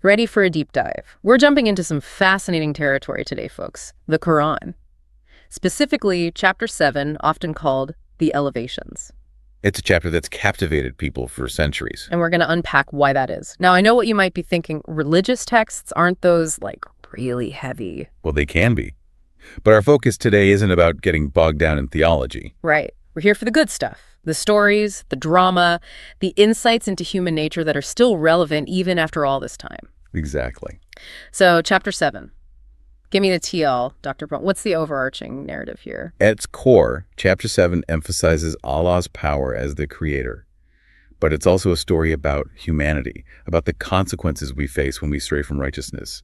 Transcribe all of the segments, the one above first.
Ready for a deep dive? We're jumping into some fascinating territory today, folks. The Quran. Specifically, Chapter 7, often called the Elevations. It's a chapter that's captivated people for centuries. And we're going to unpack why that is. Now, I know what you might be thinking. Religious texts, aren't those, like, really heavy? Well, they can be. But our focus today isn't about getting bogged down in theology. Right. We're here for the good stuff. The stories, the drama, the insights into human nature that are still relevant even after all this time. Exactly. So, Chapter 7. Give me the TL, Dr. Braun. What's the overarching narrative here? At its core, Chapter 7 emphasizes Allah's power as the creator. But it's also a story about humanity, about the consequences we face when we stray from righteousness.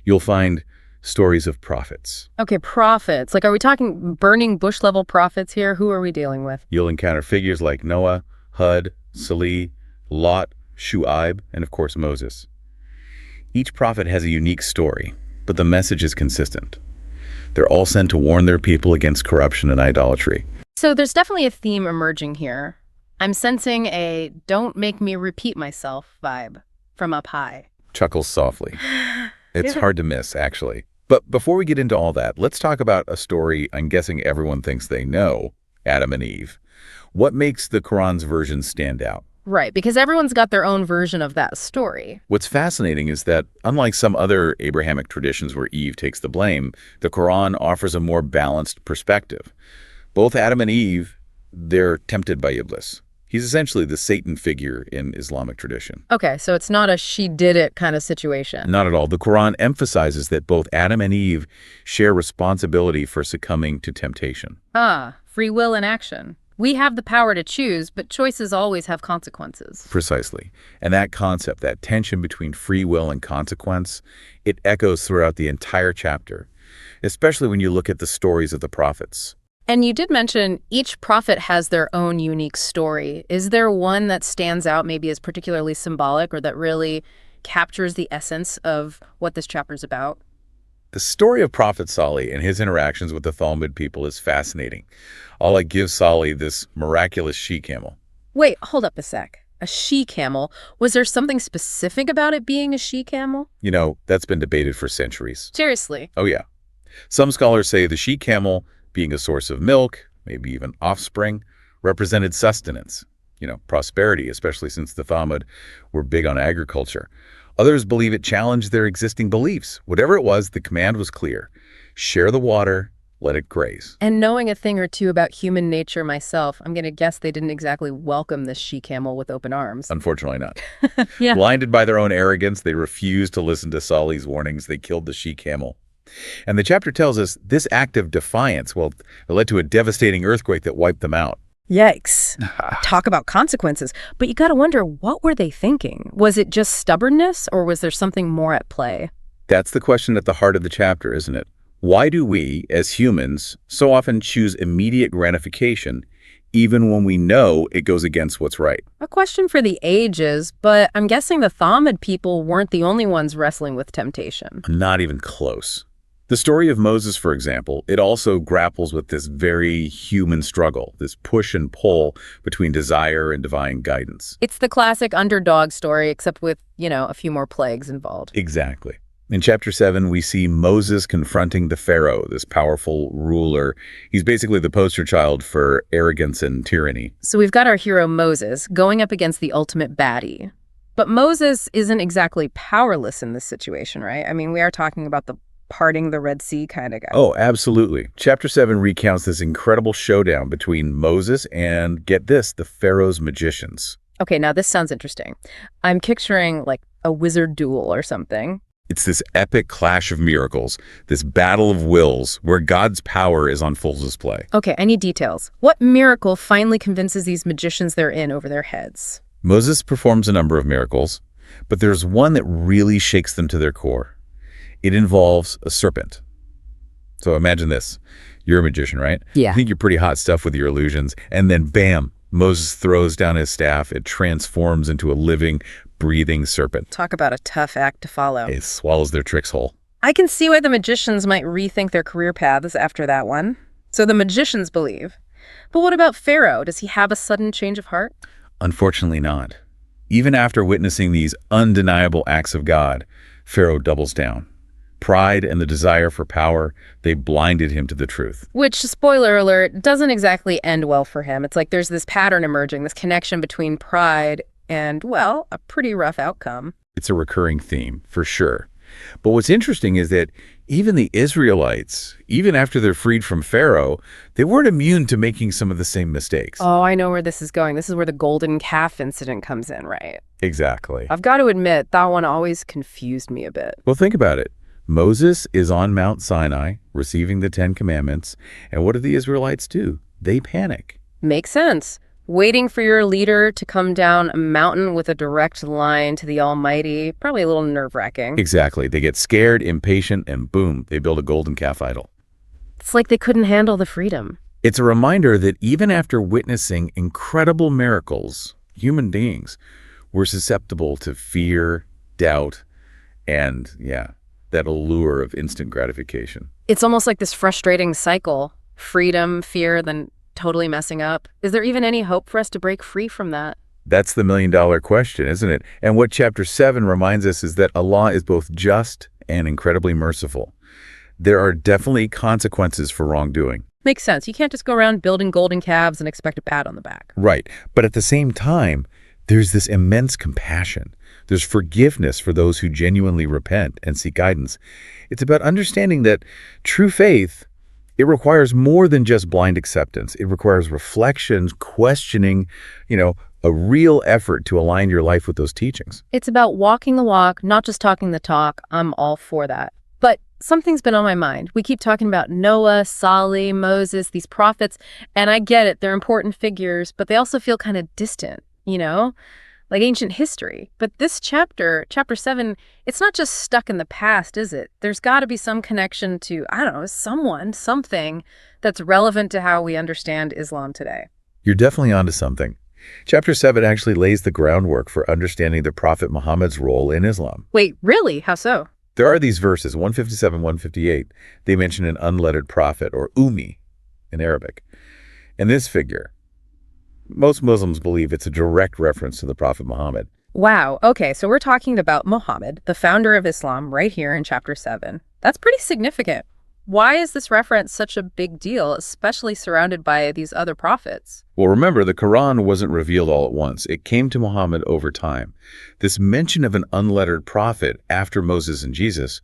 You'll find stories of prophets. Okay, prophets. Like, are we talking burning bush-level prophets here? Who are we dealing with? You'll encounter figures like Noah, Hud, Salih, Lot, Shu'aib, and of course Moses. Each prophet has a unique story, but the message is consistent. They're all sent to warn their people against corruption and idolatry. So there's definitely a theme emerging here. I'm sensing a don't make me repeat myself vibe from up high. Chuckles softly. It's hard to miss, actually. But before we get into all that, let's talk about a story I'm guessing everyone thinks they know, Adam and Eve. What makes the Quran's version stand out? Right, because everyone's got their own version of that story. What's fascinating is that, unlike some other Abrahamic traditions where Eve takes the blame, the Quran offers a more balanced perspective. Both Adam and Eve, they're tempted by Iblis. He's essentially the Satan figure in Islamic tradition. Okay, so it's not a she did it kind of situation. Not at all. The Quran emphasizes that both Adam and Eve share responsibility for succumbing to temptation. Free will in action. We have the power to choose, but choices always have consequences. Precisely. And that concept, that tension between free will and consequence, it echoes throughout the entire chapter, especially when you look at the stories of the prophets. And you did mention each prophet has their own unique story. Is there one that stands out maybe as particularly symbolic or that really captures the essence of what this chapter is about? The story of Prophet Salih and his interactions with the Thalmud people is fascinating. Allah gives Salih this miraculous she-camel. Wait, hold up a sec. A she-camel? Was there something specific about it being a she-camel? You know, that's been debated for centuries. Seriously? Oh, yeah. Some scholars say the she-camel, being a source of milk, maybe even offspring, represented sustenance, prosperity, especially since the Thalmud were big on agriculture. Others believe it challenged their existing beliefs. Whatever it was, the command was clear. Share the water, let it graze. And knowing a thing or two about human nature myself, I'm going to guess they didn't exactly welcome this she-camel with open arms. Unfortunately not. Yeah. Blinded by their own arrogance, they refused to listen to Salih's warnings. They killed the she-camel. And the chapter tells us this act of defiance, it led to a devastating earthquake that wiped them out. Yikes. Talk about consequences. But you got to wonder, what were they thinking? Was it just stubbornness, or was there something more at play? That's the question at the heart of the chapter, isn't it? Why do we, as humans, so often choose immediate gratification, even when we know it goes against what's right? A question for the ages, but I'm guessing the Thalmud people weren't the only ones wrestling with temptation. Not even close. The story of Moses, for example, it also grapples with this very human struggle, this push and pull between desire and divine guidance. It's the classic underdog story, except with, a few more plagues involved. Exactly. In Chapter 7, we see Moses confronting the Pharaoh, this powerful ruler. He's basically the poster child for arrogance and tyranny. So we've got our hero Moses going up against the ultimate baddie. But Moses isn't exactly powerless in this situation, right? I mean, we are talking about the parting the Red Sea kind of guy. Oh, absolutely. Chapter 7 recounts this incredible showdown between Moses and, get this, the Pharaoh's magicians. Okay, now this sounds interesting. I'm picturing like a wizard duel or something. It's this epic clash of miracles, this battle of wills where God's power is on full display. Okay, I need details. What miracle finally convinces these magicians they're in over their heads? Moses performs a number of miracles, but there's one that really shakes them to their core. It involves a serpent. So imagine this. You're a magician, right? Yeah. You think you're pretty hot stuff with your illusions, and then bam, Moses throws down his staff. It transforms into a living, breathing serpent. Talk about a tough act to follow. It swallows their tricks whole. I can see why the magicians might rethink their career paths after that one. So the magicians believe. But what about Pharaoh? Does he have a sudden change of heart? Unfortunately not. Even after witnessing these undeniable acts of God, Pharaoh doubles down. Pride and the desire for power, they blinded him to the truth. Which, spoiler alert, doesn't exactly end well for him. It's like there's this pattern emerging, this connection between pride and, well, a pretty rough outcome. It's a recurring theme, for sure. But what's interesting is that even the Israelites, even after they're freed from Pharaoh, they weren't immune to making some of the same mistakes. Oh, I know where this is going. This is where the golden calf incident comes in, right? Exactly. I've got to admit, that one always confused me a bit. Well, think about it. Moses is on Mount Sinai, receiving the Ten Commandments, and what do the Israelites do? They panic. Makes sense. Waiting for your leader to come down a mountain with a direct line to the Almighty, probably a little nerve-wracking. Exactly. They get scared, impatient, and boom, they build a golden calf idol. It's like they couldn't handle the freedom. It's a reminder that even after witnessing incredible miracles, human beings were susceptible to fear, doubt, and, that allure of instant gratification. It's almost like this frustrating cycle. Freedom, fear, then totally messing up. Is there even any hope for us to break free from that? That's the million-dollar question, isn't it? And what chapter 7 reminds us is that Allah is both just and incredibly merciful. There are definitely consequences for wrongdoing. Makes sense. You can't just go around building golden calves and expect a pat on the back. Right. But at the same time, there's this immense compassion. There's forgiveness for those who genuinely repent and seek guidance. It's about understanding that true faith, it requires more than just blind acceptance. It requires reflection, questioning, a real effort to align your life with those teachings. It's about walking the walk, not just talking the talk. I'm all for that. But something's been on my mind. We keep talking about Noah, Salih, Moses, these prophets, and I get it. They're important figures, but they also feel kind of distant, like ancient history. But this chapter 7, it's not just stuck in the past, is it? There's got to be some connection to, something that's relevant to how we understand Islam today. You're definitely onto something. Chapter 7 actually lays the groundwork for understanding the Prophet Muhammad's role in Islam. Wait, really? How so? There are these verses, 157, 158. They mention an unlettered prophet, or Ummi in Arabic. And this figure, most Muslims believe it's a direct reference to the Prophet Muhammad. Wow. Okay, so we're talking about Muhammad, the founder of Islam, right here in chapter 7. That's pretty significant. Why is this reference such a big deal, especially surrounded by these other prophets? Well, remember, the Quran wasn't revealed all at once. It came to Muhammad over time. This mention of an unlettered prophet after Moses and Jesus,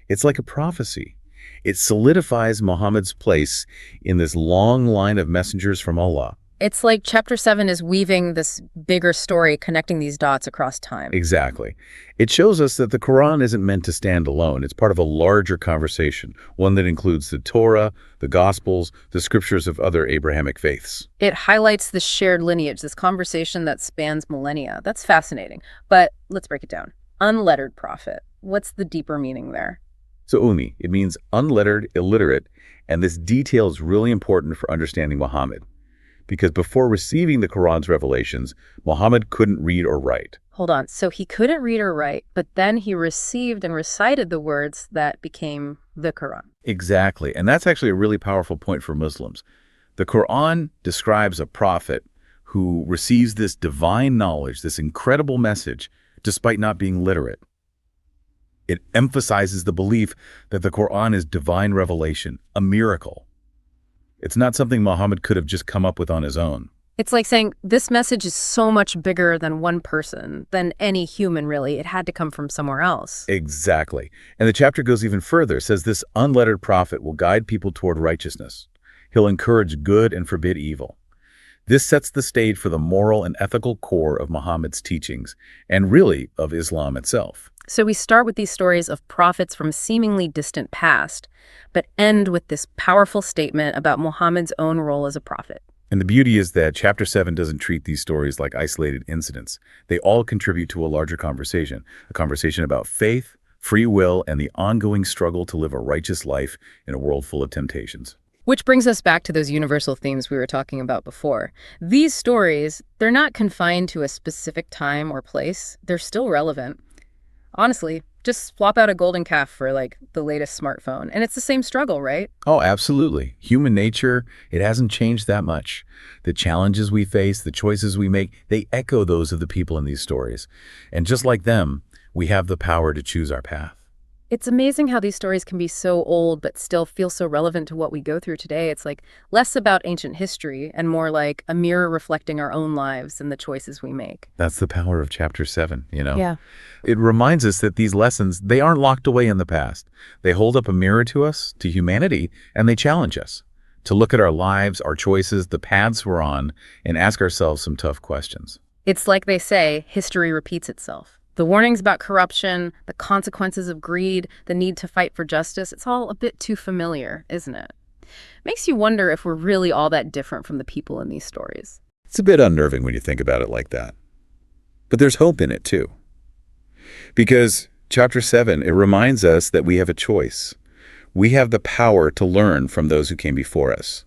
it's like a prophecy. It solidifies Muhammad's place in this long line of messengers from Allah. It's like chapter 7 is weaving this bigger story, connecting these dots across time. Exactly. It shows us that the Quran isn't meant to stand alone. It's part of a larger conversation, one that includes the Torah, the Gospels, the scriptures of other Abrahamic faiths. It highlights this shared lineage, this conversation that spans millennia. That's fascinating. But let's break it down. Unlettered prophet. What's the deeper meaning there? So Ummi, it means unlettered, illiterate, and this detail is really important for understanding Muhammad. Because before receiving the Quran's revelations, Muhammad couldn't read or write. Hold on. So he couldn't read or write, but then he received and recited the words that became the Quran. Exactly. And that's actually a really powerful point for Muslims. The Quran describes a prophet who receives this divine knowledge, this incredible message, despite not being literate. It emphasizes the belief that the Quran is divine revelation, a miracle. It's not something Muhammad could have just come up with on his own. It's like saying this message is so much bigger than one person, than any human, really. It had to come from somewhere else. Exactly. And the chapter goes even further. It says this unlettered prophet will guide people toward righteousness. He'll encourage good and forbid evil. This sets the stage for the moral and ethical core of Muhammad's teachings, and really of Islam itself. So we start with these stories of prophets from seemingly distant past, but end with this powerful statement about Muhammad's own role as a prophet. And the beauty is that chapter 7 doesn't treat these stories like isolated incidents. They all contribute to a larger conversation, a conversation about faith, free will, and the ongoing struggle to live a righteous life in a world full of temptations. Which brings us back to those universal themes we were talking about before. These stories, they're not confined to a specific time or place. They're still relevant. Honestly, just swap out a golden calf for, the latest smartphone. And it's the same struggle, right? Oh, absolutely. Human nature, it hasn't changed that much. The challenges we face, the choices we make, they echo those of the people in these stories. And just like them, We have the power to choose our path. It's amazing how these stories can be so old but still feel so relevant to what we go through today. It's like less about ancient history and more like a mirror reflecting our own lives and the choices we make. That's the power of chapter 7, you know? Yeah. It reminds us that these lessons, they aren't locked away in the past. They hold up a mirror to us, to humanity, and they challenge us to look at our lives, our choices, the paths we're on, and ask ourselves some tough questions. It's like they say, history repeats itself. The warnings about corruption, the consequences of greed, the need to fight for justice, it's all a bit too familiar, isn't it? Makes you wonder if we're really all that different from the people in these stories. It's a bit unnerving when you think about it like that. But there's hope in it, too. Because chapter 7, it reminds us that we have a choice. We have the power to learn from those who came before us,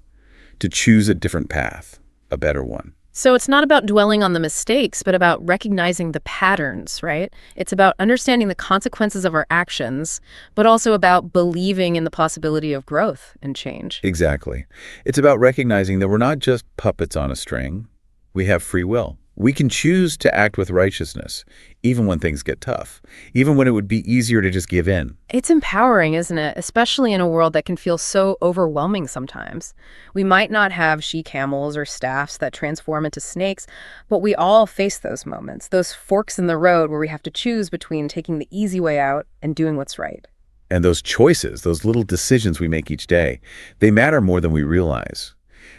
to choose a different path, a better one. So it's not about dwelling on the mistakes, but about recognizing the patterns, right? It's about understanding the consequences of our actions, but also about believing in the possibility of growth and change. Exactly. It's about recognizing that we're not just puppets on a string. We have free will. We can choose to act with righteousness, even when things get tough, even when it would be easier to just give in. It's empowering, isn't it? Especially in a world that can feel so overwhelming sometimes. We might not have she-camels or staffs that transform into snakes, but we all face those moments, those forks in the road where we have to choose between taking the easy way out and doing what's right. And those choices, those little decisions we make each day, they matter more than we realize.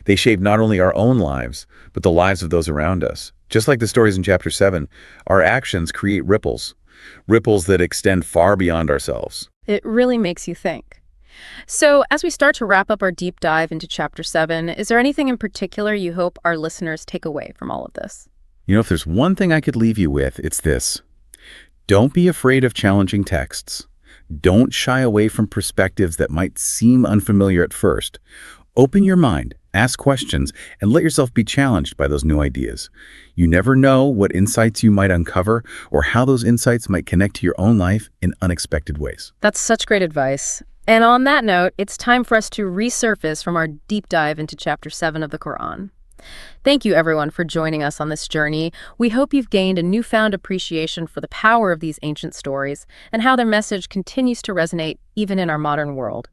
They shape not only our own lives, but the lives of those around us. Just like the stories in chapter 7, our actions create ripples that extend far beyond ourselves. It really makes you think. So, as we start to wrap up our deep dive into chapter 7, is there anything in particular you hope our listeners take away from all of this? You know, if there's one thing I could leave you with, it's this. Don't be afraid of challenging texts. Don't shy away from perspectives that might seem unfamiliar at first. Open your mind, ask questions, and let yourself be challenged by those new ideas. You never know what insights you might uncover or how those insights might connect to your own life in unexpected ways. That's such great advice. And on that note, it's time for us to resurface from our deep dive into chapter 7 of the Quran. Thank you, everyone, for joining us on this journey. We hope you've gained a newfound appreciation for the power of these ancient stories and how their message continues to resonate even in our modern world.